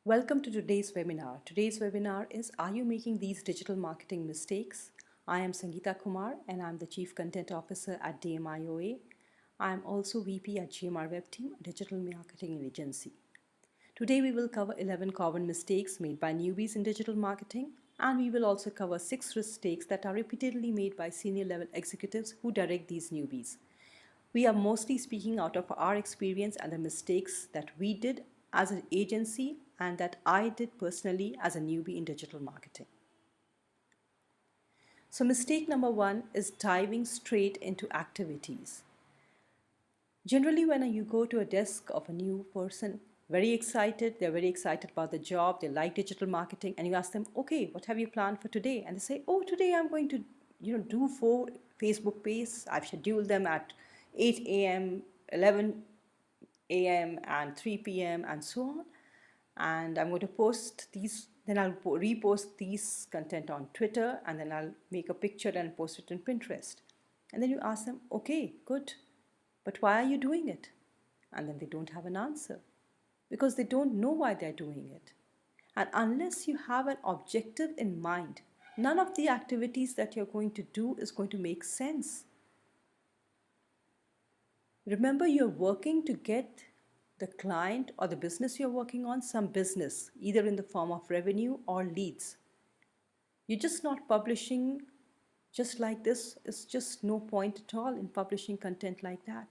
Welcome to today's webinar. Today's webinar is Are You Making These Digital Marketing Mistakes? I am Sangeeta Kumar and I'm the Chief Content Officer at DMIOA. I am also VP at GMR Web Team, a digital marketing agency. Today we will cover 11 common mistakes made by newbies in digital marketing, and we will also cover 6 mistakes that are repeatedly made by senior level executives who direct these newbies. We are mostly speaking out of our experience and the mistakes that we did as an agency and that I did personally as a newbie in digital marketing. So mistake number 1 is diving straight into activities. Generally, when you go to a desk of a new person, they're very excited about the job, they like digital marketing, and you ask them, okay, what have you planned for today? And they say, oh, today I'm going to do 4 Facebook posts. I've scheduled them at 8 a.m., 11 a.m. and 3 p.m. and so on. And I'm going to post these, then I'll repost these content on Twitter, and then I'll make a picture and post it in Pinterest. And then you ask them, okay, good, but why are you doing it? And then they don't have an answer because they don't know why they're doing it. And unless you have an objective in mind, none of the activities that you're going to do is going to make sense. Remember, you're working to get the client or the business you're working on some business, either in the form of revenue or leads. You're just not publishing just like this. It's just no point at all in publishing content like that.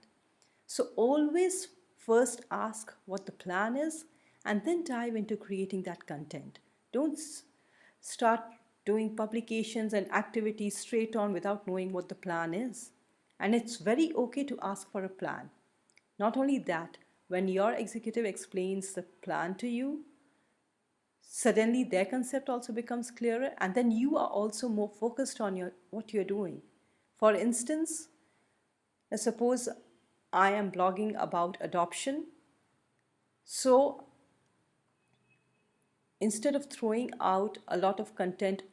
So always first ask what the plan is and then dive into creating that content. Don't start doing publications and activities straight on without knowing what the plan is. And it's very okay to ask for a plan. Not only that, when your executive explains the plan to you, suddenly their concept also becomes clearer, and then you are also more focused on what you're doing. For instance, suppose I am blogging about adoption. So instead of throwing out a lot of content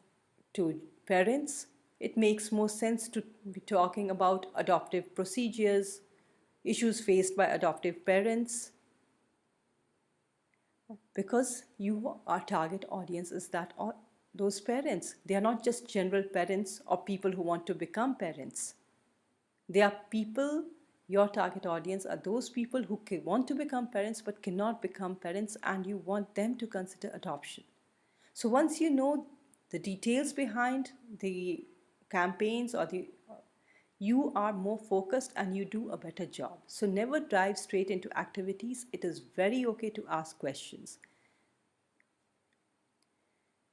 to parents, it makes more sense to be talking about adoptive procedures, issues faced by adoptive parents, because our target audience is those parents. They are not just general parents or people who want to become parents. They are people, your target audience are those people who want to become parents but cannot become parents, and you want them to consider adoption. So once you know the details behind the campaigns you are more focused and you do a better job. So never dive straight into activities. It is very okay to ask questions.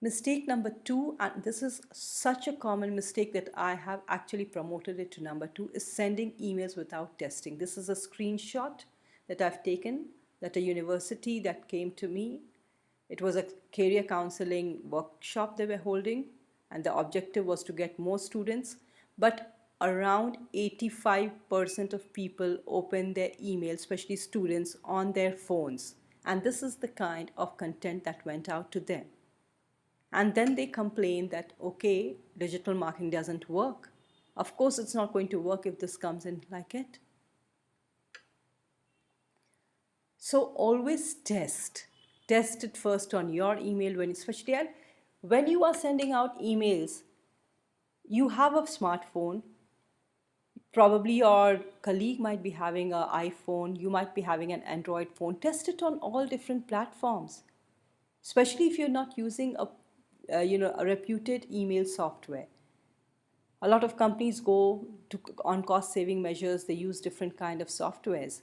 Mistake number 2, and this is such a common mistake that I have actually promoted it to number 2, is sending emails without testing. This is a screenshot that I've taken at a university that came to me. It was a career counseling workshop they were holding, and the objective was to get more students, but around 85% of people open their emails, especially students, on their phones. And this is the kind of content that went out to them. And then they complain that, okay, digital marketing doesn't work. Of course, it's not going to work if this comes in like it. So always test. Test it first on your email, especially when you are sending out emails. You have a smartphone. Probably your colleague might be having an iPhone. You might be having an Android phone. Test it on all different platforms, especially if you're not using a reputed email software. A lot of companies go on cost-saving measures. They use different kind of softwares.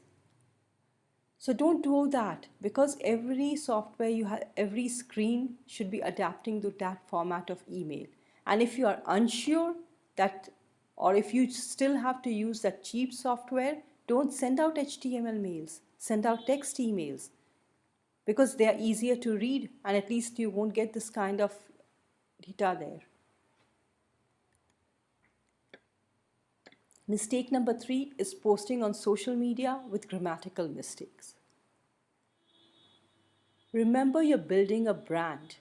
So don't do that, because every software every screen should be adapting to that format of email. And if you are unsure or if you still have to use that cheap software, don't send out HTML mails. Send out text emails, because they are easier to read, and at least you won't get this kind of data there. Mistake number 3 is posting on social media with grammatical mistakes. Remember, you're building a brand,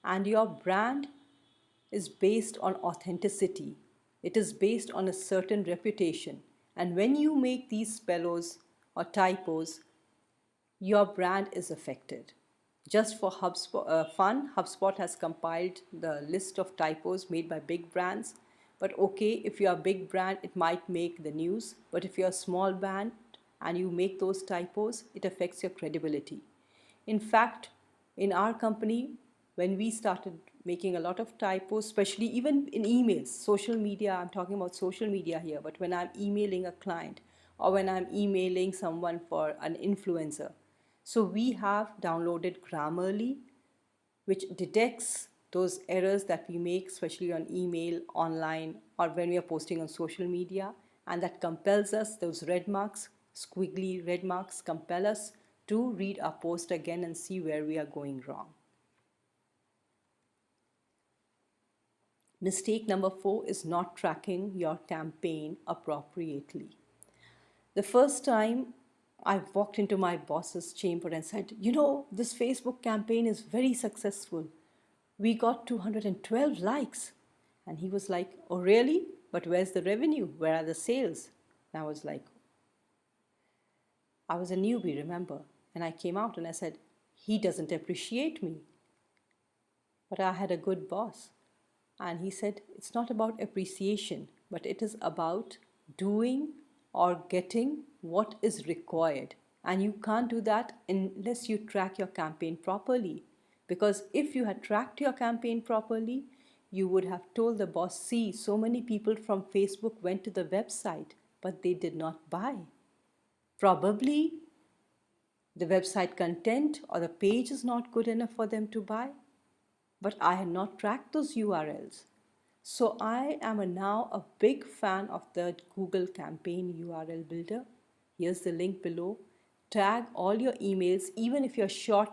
and your brand is based on authenticity. It is based on a certain reputation. And when you make these spells or typos, your brand is affected. Just for fun, HubSpot has compiled the list of typos made by big brands. But okay, if you're a big brand, it might make the news. But if you're a small brand and you make those typos, it affects your credibility. In fact, in our company, when we started making a lot of typos, especially even in emails, social media, I'm talking about social media here, but when I'm emailing a client or when I'm emailing someone for an influencer, so we have downloaded Grammarly, which detects those errors that we make, especially on email, online, or when we are posting on social media, and that compels us, those red marks, squiggly red marks, compel us to read our post again and see where we are going wrong. Mistake number 4 is not tracking your campaign appropriately. The first time I walked into my boss's chamber and said, this Facebook campaign is very successful. We got 212 likes. And he was like, oh, really? But where's the revenue? Where are the sales? And I was like, I was a newbie, remember? And I came out and I said, he doesn't appreciate me. But I had a good boss. And he said, it's not about appreciation, but it is about doing or getting what is required. And you can't do that unless you track your campaign properly. Because if you had tracked your campaign properly, you would have told the boss, see, so many people from Facebook went to the website, but they did not buy. Probably the website content or the page is not good enough for them to buy, but I had not tracked those URLs. So I am now a big fan of the Google Campaign URL Builder. Here's the link below. Tag all your emails, even if you're tag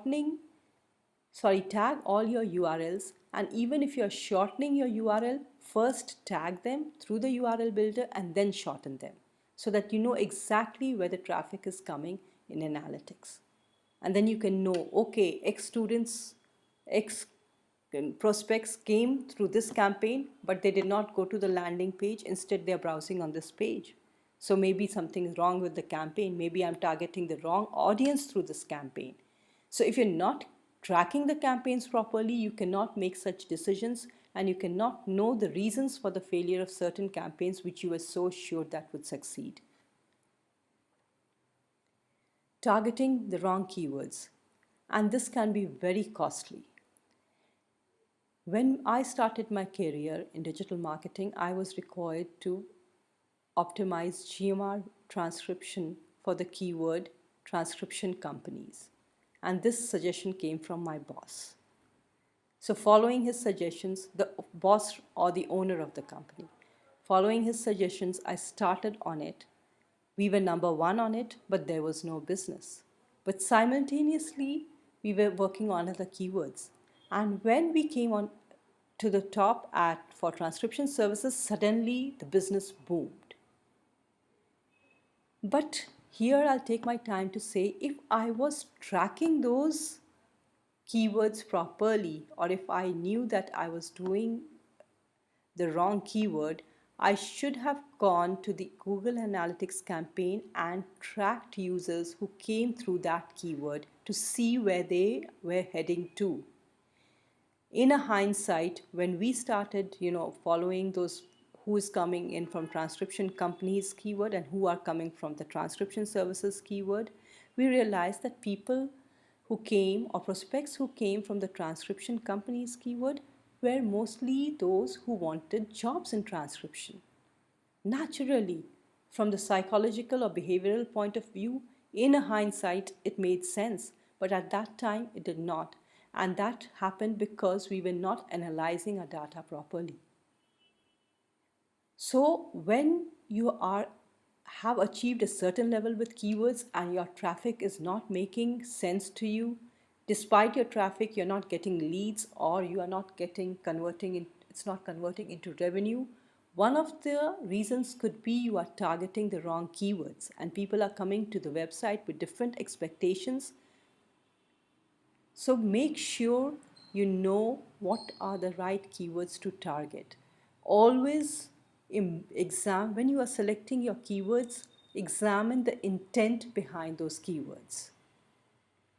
all your URLs, and even if you're shortening your URL, first tag them through the URL Builder and then shorten them so that you know exactly where the traffic is coming in analytics. And then you can know, okay, X students, X prospects came through this campaign, but they did not go to the landing page. Instead, they're browsing on this page. So maybe something is wrong with the campaign. Maybe I'm targeting the wrong audience through this campaign. So if you're not tracking the campaigns properly, you cannot make such decisions and you cannot know the reasons for the failure of certain campaigns which you were so sure that would succeed. Targeting the wrong keywords. And this can be very costly. When I started my career in digital marketing, I was required to optimize GMR transcription for the keyword transcription companies. And this suggestion came from my boss. So following his suggestions, the boss or the owner of the company, following his suggestions, I started on it. We were number 1 on it, but there was no business. But simultaneously, we were working on other keywords. And when we came on to the top for transcription services, suddenly the business boomed. But here I'll take my time to say, if I was tracking those keywords properly, or if I knew that I was doing the wrong keyword, I should have gone to the Google Analytics campaign and tracked users who came through that keyword to see where they were heading to. In a hindsight, when we started, following those who is coming in from transcription companies keyword and who are coming from the transcription services keyword, we realized that people who came or prospects who came from the transcription companies keyword were mostly those who wanted jobs in transcription. Naturally, from the psychological or behavioral point of view, in a hindsight, it made sense, but at that time, it did not. And that happened because we were not analyzing our data properly. So when you have achieved a certain level with keywords and your traffic is not making sense to you, despite your traffic, you're not getting leads or you are not it's not converting into revenue. One of the reasons could be you are targeting the wrong keywords and people are coming to the website with different expectations. So make sure you know what are the right keywords to target. Always when you are selecting your keywords, examine the intent behind those keywords.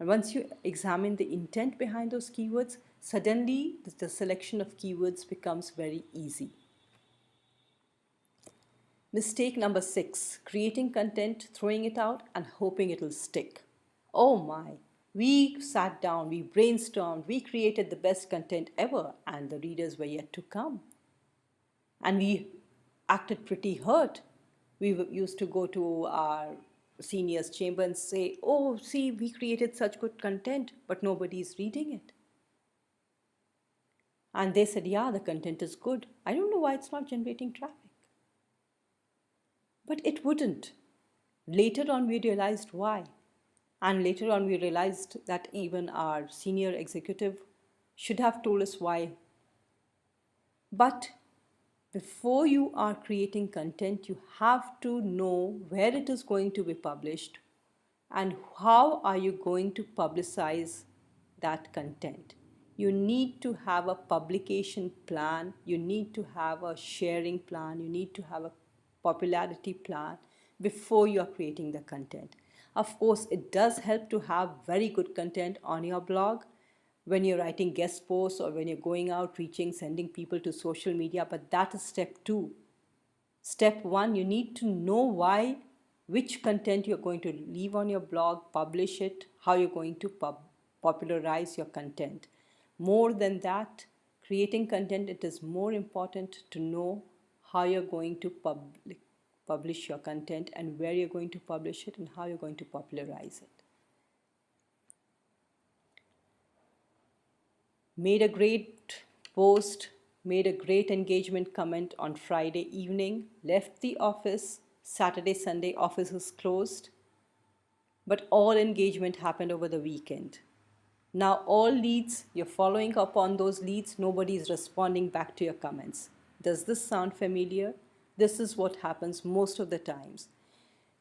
And once you examine the intent behind those keywords, suddenly the selection of keywords becomes very easy. Mistake number 6, creating content, throwing it out, and hoping it'll stick. Oh my, we sat down, we brainstormed, we created the best content ever, and the readers were yet to come. And we acted pretty hurt. We used to go to our seniors' chamber and say, "Oh, see, we created such good content, but nobody is reading it." And they said, "Yeah, the content is good. I don't know why it's not generating traffic." But it wouldn't. Later on, we realized why. And later on, we realized that even our senior executive should have told us why. But before you are creating content, you have to know where it is going to be published and how are you going to publicize that content. You need to have a publication plan, you need to have a sharing plan, you need to have a popularity plan before you are creating the content. Of course, it does help to have very good content on your blog when you're writing guest posts or when you're going out reaching, sending people to social media, but that is step 2. Step 1, you need to know why, which content you're going to leave on your blog, publish it, how you're going to popularize your content. More than that, creating content, it is more important to know how you're going to publish your content and where you're going to publish it and how you're going to popularize it. Made a great post, made a great engagement comment on Friday evening, left the office, Saturday, Sunday, office is closed, but all engagement happened over the weekend. Now all leads, you're following up on those leads, nobody is responding back to your comments. Does this sound familiar? This is what happens most of the times.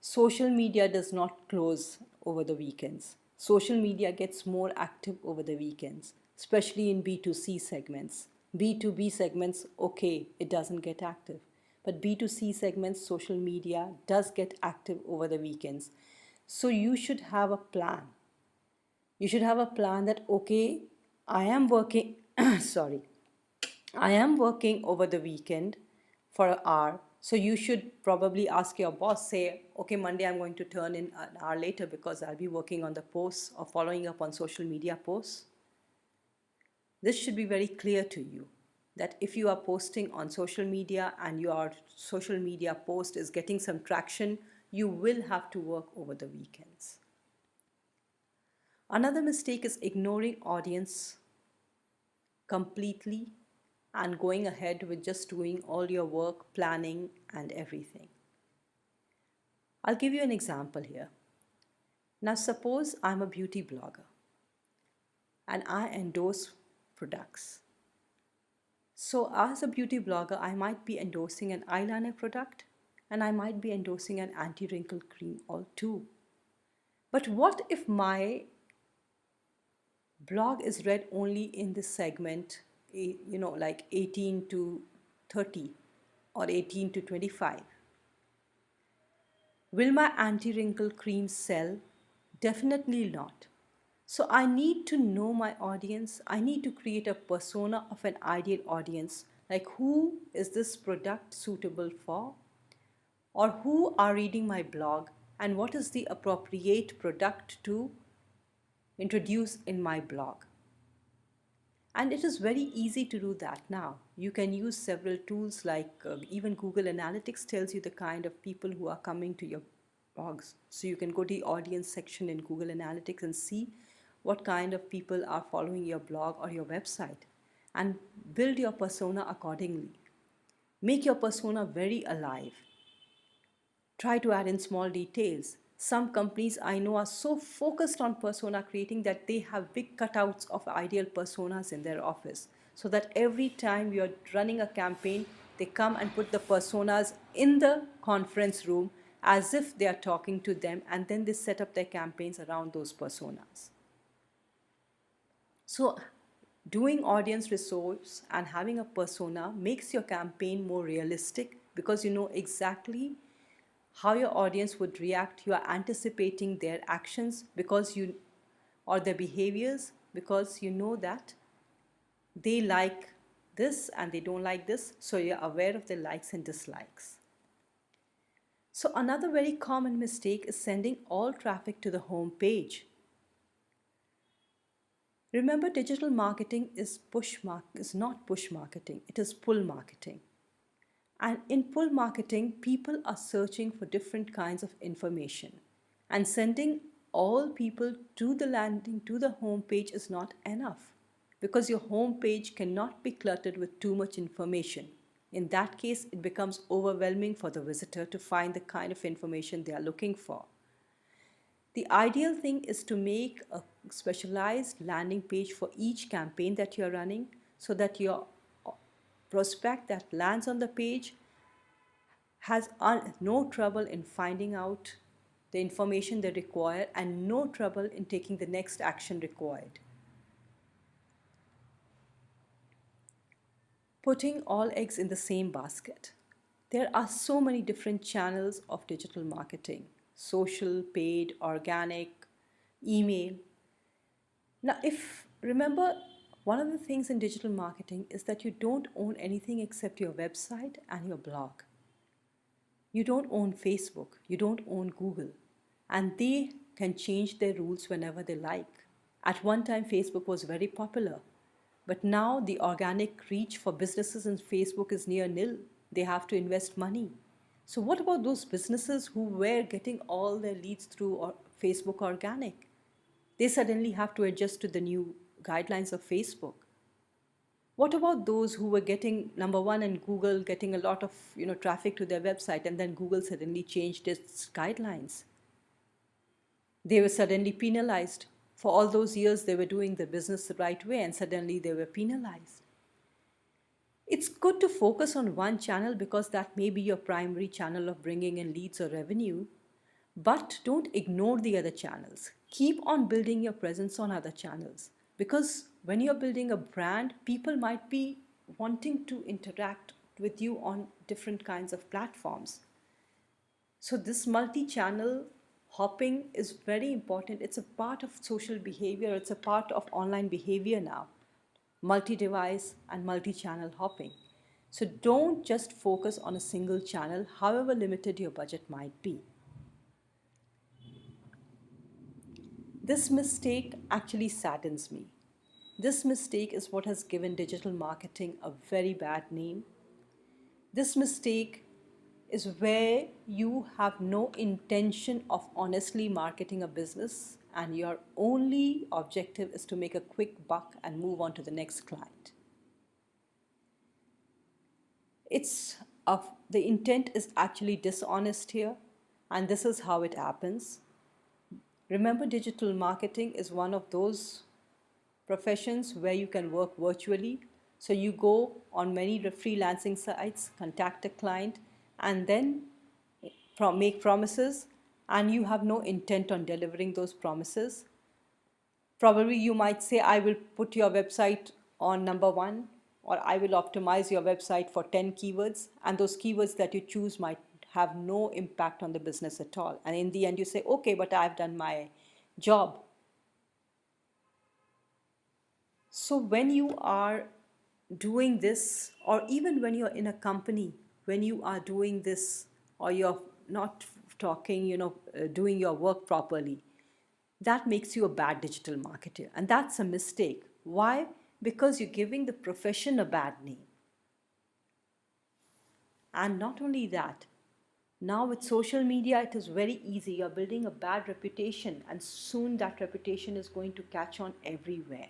Social media does not close over the weekends. Social media gets more active over the weekends, especially in B2C segments. B2B segments, okay, it doesn't get active. But B2C segments, social media does get active over the weekends. So you should have a plan. You should have a plan that, okay, I am working, I am working over the weekend for an hour. So you should probably ask your boss, say, okay, Monday I'm going to turn in an hour later because I'll be working on the posts or following up on social media posts. This should be very clear to you that if you are posting on social media and your social media post is getting some traction, you will have to work over the weekends. Another mistake is ignoring audience completely and going ahead with just doing all your work, planning and everything. I'll give you an example here. Now suppose I'm a beauty blogger and I endorse products. So as a beauty blogger, I might be endorsing an eyeliner product and I might be endorsing an anti-wrinkle cream or two. But what if my blog is read only in this segment, like 18 to 30 or 18 to 25? Will my anti-wrinkle cream sell? Definitely not. So I need to know my audience. I need to create a persona of an ideal audience, like who is this product suitable for, or who are reading my blog, and what is the appropriate product to introduce in my blog. And it is very easy to do that now. You can use several tools like even Google Analytics tells you the kind of people who are coming to your blogs. So you can go to the audience section in Google Analytics and see what kind of people are following your blog or your website and build your persona accordingly. Make your persona very alive. Try to add in small details. Some companies I know are so focused on persona creating that they have big cutouts of ideal personas in their office, so that every time you're running a campaign, they come and put the personas in the conference room as if they are talking to them, and then they set up their campaigns around those personas. So doing audience research and having a persona makes your campaign more realistic because you know exactly how your audience would react. You are anticipating their actions because you or their behaviors, because you know that they like this and they don't like this, so you're aware of their likes and dislikes. So another very common mistake is sending all traffic to the home page. Remember, digital marketing is not push marketing, it is pull marketing. And in pull marketing, people are searching for different kinds of information. And sending all people to the landing, to the home page is not enough, because your home page cannot be cluttered with too much information. In that case, it becomes overwhelming for the visitor to find the kind of information they are looking for. The ideal thing is to make a specialized landing page for each campaign that you're running, so that your prospect that lands on the page has no trouble in finding out the information they require and no trouble in taking the next action required. Putting all eggs in the same basket. There are so many different channels of digital marketing: social, paid, organic, email. Now, if remember, one of the things in digital marketing is that you don't own anything except your website and your blog. You don't own Facebook, you don't own Google, and they can change their rules whenever they like. At one time, Facebook was very popular, but now the organic reach for businesses in Facebook is near nil. They have to invest money. So, what about those businesses who were getting all their leads through Facebook organic? They suddenly have to adjust to the new guidelines of Facebook. What about those who were getting number one in Google, getting a lot of traffic to their website, and then Google suddenly changed its guidelines? They were suddenly penalized. For all those years, they were doing the business the right way, and suddenly they were penalized. It's good to focus on one channel because that may be your primary channel of bringing in leads or revenue, but don't ignore the other channels. Keep on building your presence on other channels, because when you're building a brand, people might be wanting to interact with you on different kinds of platforms. So, this multi channel hopping is very important. It's a part of social behavior, it's a part of online behavior now: multi device and multi channel hopping. So, don't just focus on a single channel, however limited your budget might be. This mistake actually saddens me. This mistake is what has given digital marketing a very bad name. This mistake is where you have no intention of honestly marketing a business and your only objective is to make a quick buck and move on to the next client. It's the intent is actually dishonest here, and this is how it happens. Remember, digital marketing is one of those professions where you can work virtually. So you go on many freelancing sites, contact a client, and then make promises, and you have no intent on delivering those promises. Probably you might say, I will put your website on number one, or I will optimize your website for 10 keywords, and those keywords that you choose might have no impact on the business at all. And in the end, you say, okay, but I've done my job. So, when you are doing this, or even when you're in a company, when you are doing this, or you're not talking, doing your work properly, that makes you a bad digital marketer. And that's a mistake. Why? Because you're giving the profession a bad name. And not only that, now with social media, it is very easy. You're building a bad reputation, and soon that reputation is going to catch on everywhere.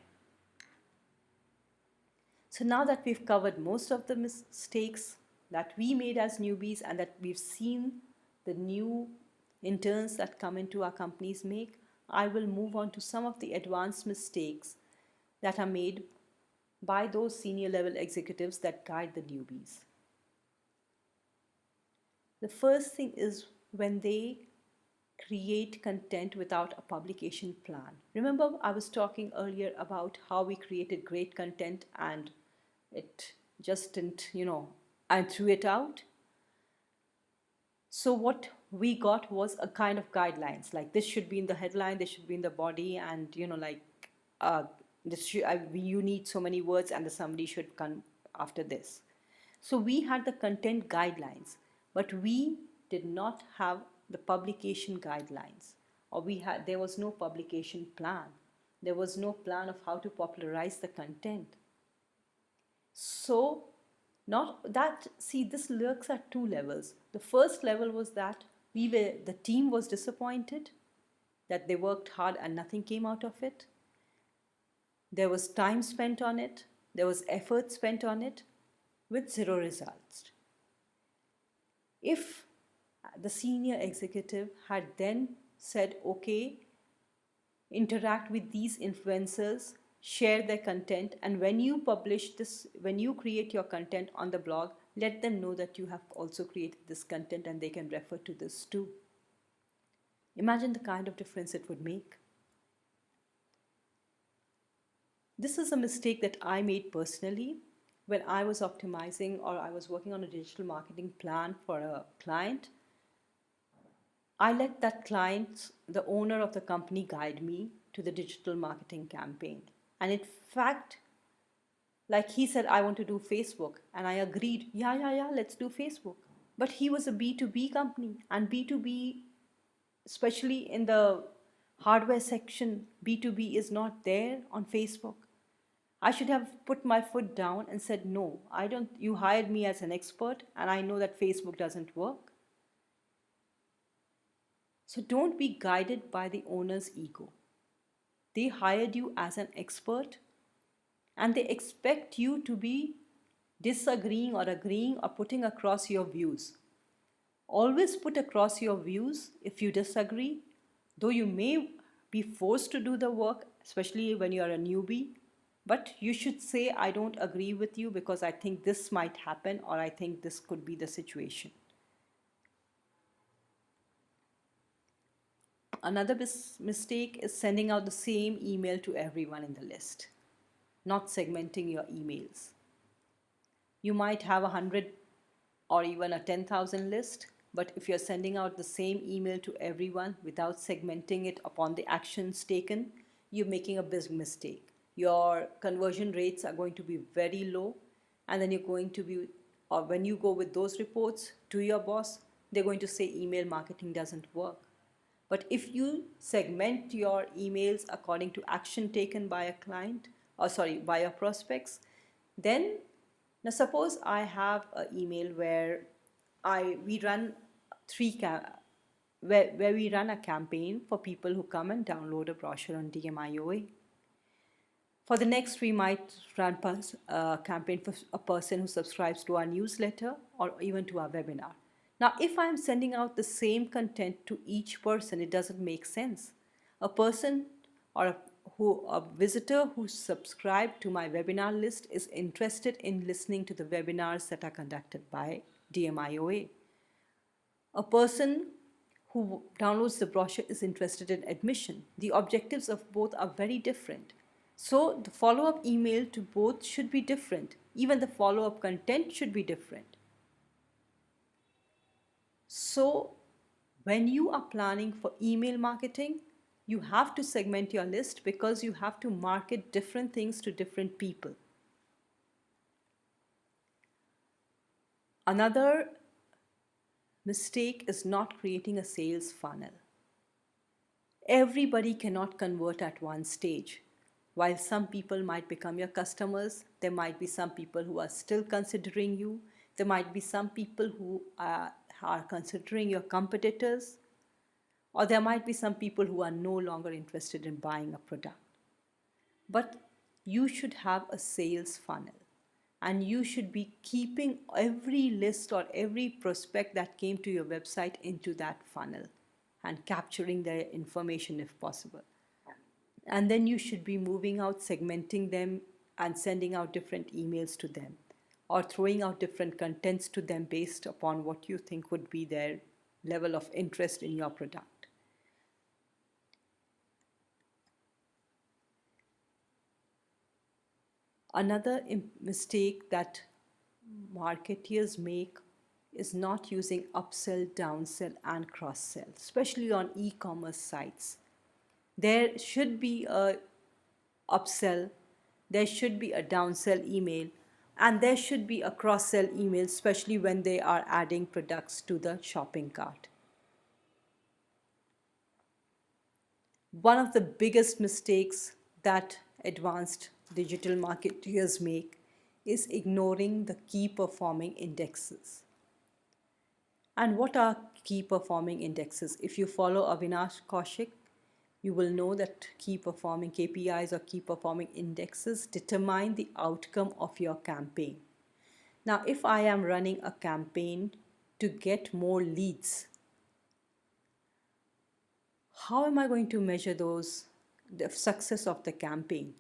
So now that we've covered most of the mistakes that we made as newbies and that we've seen the new interns that come into our companies make, I will move on to some of the advanced mistakes that are made by those senior level executives that guide the newbies. The first thing is when they create content without a publication plan. Remember, I was talking earlier about how we created great content and it just didn't, I threw it out. So what we got was a kind of guidelines, like this should be in the headline, this should be in the body, and like uh, you need so many words, and the summary should come after this. So we had the content guidelines, but we did not have the publication guidelines, or there was no publication plan. There was no plan of how to popularize the content. So, not that, see, this lurks at two levels. The first level was that the team was disappointed that they worked hard and nothing came out of it. There was time spent on it, there was effort spent on it with zero results. If the senior executive had then said, okay, interact with these influencers, share their content, and when you publish this, when you create your content on the blog, let them know that you have also created this content and they can refer to this too. Imagine the kind of difference it would make. This is a mistake that I made personally when I was optimizing, or I was working on a digital marketing plan for a client. I let that client, the owner of the company, guide me to the digital marketing campaign. And in fact, like he said, I want to do Facebook. And I agreed, yeah, let's do Facebook. But he was a B2B company. And B2B, especially in the hardware section, B2B is not there on Facebook. I should have put my foot down and said, no, I don't, you hired me as an expert and I know that Facebook doesn't work. So don't be guided by the owner's ego. They hired you as an expert and they expect you to be disagreeing or agreeing or putting across your views. Always put across your views if you disagree, though you may be forced to do the work, especially when you are a newbie. But you should say, I don't agree with you because I think this might happen, or I think this could be the situation. Another mistake is sending out the same email to everyone in the list, not segmenting your emails. You might have 100 or even a 10,000 list, but if you're sending out the same email to everyone without segmenting it upon the actions taken, you're making a big mistake. Your conversion rates are going to be very low, and then you're going to be, or when you go with those reports to your boss, they're going to say email marketing doesn't work. But if you segment your emails according to action taken by a client, or sorry, by your prospects, then now suppose I have an email where we run where we run a campaign for people who come and download a brochure on DMIOA. For the next, we might run a campaign for a person who subscribes to our newsletter or even to our webinar. Now, if I'm sending out the same content to each person, it doesn't make sense. A person or a visitor who subscribed to my webinar list is interested in listening to the webinars that are conducted by DMIOA. A person who downloads the brochure is interested in admission. The objectives of both are very different. So the follow-up email to both should be different. Even the follow-up content should be different. So when you are planning for email marketing, you have to segment your list because you have to market different things to different people. Another mistake is not creating a sales funnel. Everybody cannot convert at one stage. While some people might become your customers, there might be some people who are still considering you. There might be some people who are considering your competitors. Or there might be some people who are no longer interested in buying a product. But you should have a sales funnel. And you should be keeping every list or every prospect that came to your website into that funnel and capturing their information if possible. And then you should be moving out, segmenting them, and sending out different emails to them, or throwing out different contents to them based upon what you think would be their level of interest in your product. Another mistake that marketeers make is not using upsell, downsell, and cross sell, especially on e-commerce sites. There should be a upsell, there should be a downsell email, and there should be a cross sell email, especially when they are adding products to the shopping cart. One of the biggest mistakes that advanced digital marketers make is ignoring the key performing indexes. And what are key performing indexes? If you follow Avinash Kaushik, you will know that key performing KPIs or key performing indexes determine the outcome of your campaign. Now, if I am running a campaign to get more leads, how am I going to measure the success of the campaign?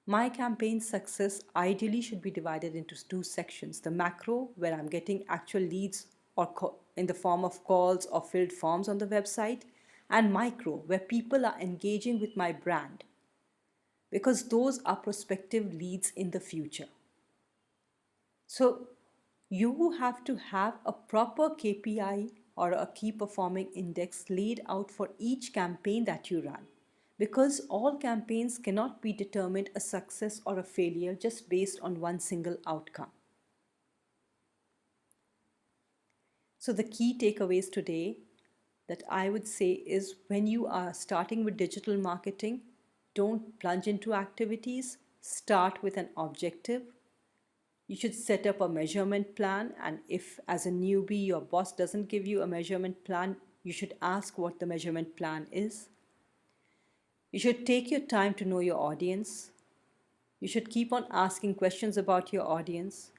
My campaign success ideally should be divided into two sections. The macro, where I'm getting actual leads or in the form of calls or filled forms on the website, and micro, where people are engaging with my brand, because those are prospective leads in the future. So you have to have a proper KPI or a key performing index laid out for each campaign that you run, because all campaigns cannot be determined a success or a failure just based on one single outcome. So the key takeaways today that I would say is, when you are starting with digital marketing, don't plunge into activities. Start with an objective. You should set up a measurement plan, and if as a newbie your boss doesn't give you a measurement plan, you should ask what the measurement plan is. You should take your time to know your audience. You should keep on asking questions about your audience.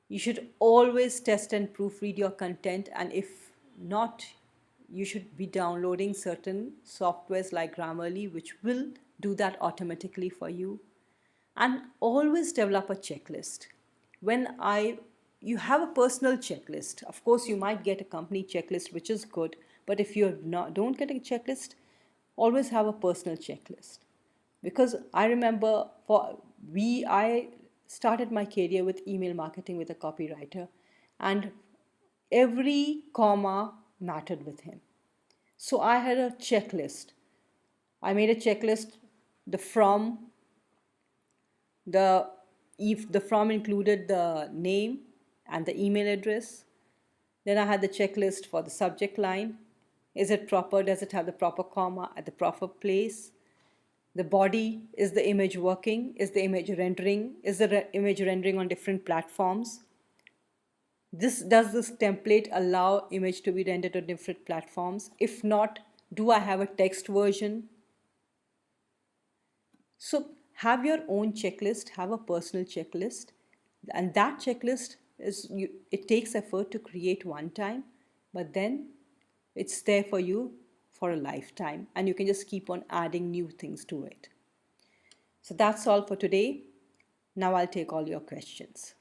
You should always test and proofread your content, and if not, you should be downloading certain softwares like Grammarly, which will do that automatically for you. And always develop a checklist. You have a personal checklist. Of course, you might get a company checklist, which is good, but if you don't get a checklist, always have a personal checklist. Because I remember I started my career with email marketing with a copywriter, and every comma mattered with him. So I had a checklist. I made a checklist. The from, if the from included the name and the email address. Then I had the checklist for the subject line. Is it proper? Does it have the proper comma at the proper place? The body, is the image working? Is the image rendering? Is the image rendering on different platforms? Does this template allow image to be rendered on different platforms? If not, do I have a text version? So have your own checklist, have a personal checklist, and that checklist it takes effort to create one time, but then it's there for you for a lifetime, and you can just keep on adding new things to it. So that's all for today. Now I'll take all your questions.